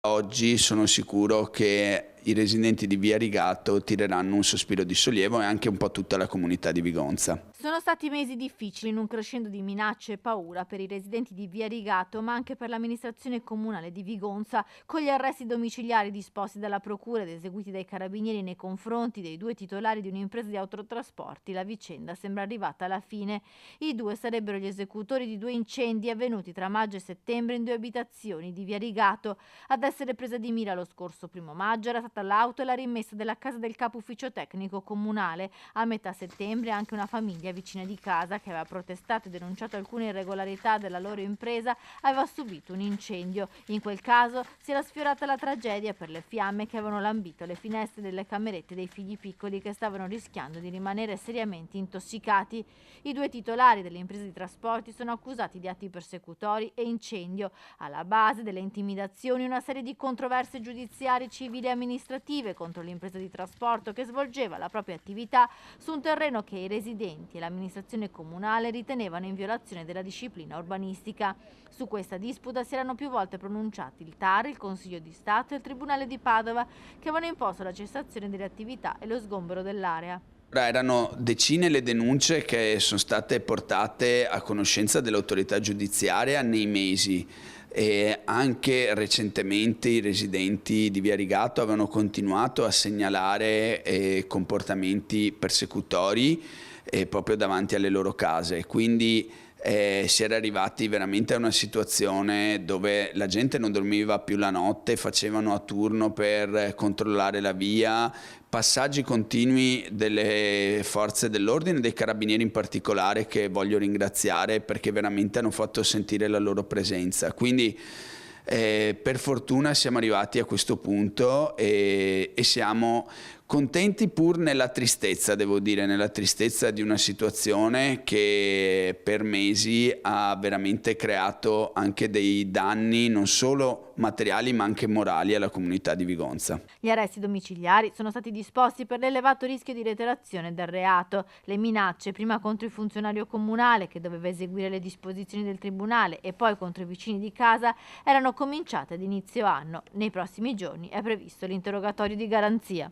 Oggi sono sicuro che i residenti di Via Rigato tireranno un sospiro di sollievo e anche un po' tutta la comunità di Vigonza. Sono stati mesi difficili in un crescendo di minacce e paura per i residenti di Via Rigato, ma anche per l'amministrazione comunale di Vigonza, con gli arresti domiciliari disposti dalla procura ed eseguiti dai carabinieri nei confronti dei due titolari di un'impresa di autotrasporti. La vicenda sembra arrivata alla fine. I due sarebbero gli esecutori di due incendi avvenuti tra maggio e settembre in due abitazioni di Via Rigato. Ad essere presa di mira lo scorso 1° maggio era stata l'auto e la rimessa della casa del capo ufficio tecnico comunale. A metà settembre anche una famiglia vicina di casa, che aveva protestato e denunciato alcune irregolarità della loro impresa, aveva subito un incendio. In quel caso si era sfiorata la tragedia per le fiamme che avevano lambito le finestre delle camerette dei figli piccoli, che stavano rischiando di rimanere seriamente intossicati. I due titolari delle imprese di trasporti sono accusati di atti persecutori e incendio. Alla base delle intimidazioni una serie di controversie giudiziarie, civili e amministrative contro l'impresa di trasporto che svolgeva la propria attività su un terreno che i residenti e l'amministrazione comunale ritenevano in violazione della disciplina urbanistica. Su questa disputa si erano più volte pronunciati il TAR, il Consiglio di Stato e il Tribunale di Padova, che avevano imposto la cessazione delle attività e lo sgombero dell'area. Erano decine le denunce che sono state portate a conoscenza dell'autorità giudiziaria nei mesi. E anche recentemente i residenti di Via Rigato avevano continuato a segnalare comportamenti persecutori proprio davanti alle loro case, quindi si era arrivati veramente a una situazione dove la gente non dormiva più la notte, facevano a turno per controllare la via, passaggi continui delle forze dell'ordine, dei carabinieri in particolare, che voglio ringraziare perché veramente hanno fatto sentire la loro presenza. Quindi per fortuna siamo arrivati a questo punto e siamo contenti pur nella tristezza, devo dire, nella tristezza di una situazione che per mesi ha veramente creato anche dei danni non solo materiali ma anche morali alla comunità di Vigonza. Gli arresti domiciliari sono stati disposti per l'elevato rischio di reiterazione del reato. Le minacce, prima contro il funzionario comunale che doveva eseguire le disposizioni del tribunale e poi contro i vicini di casa, erano cominciate ad inizio anno. Nei prossimi giorni è previsto l'interrogatorio di garanzia.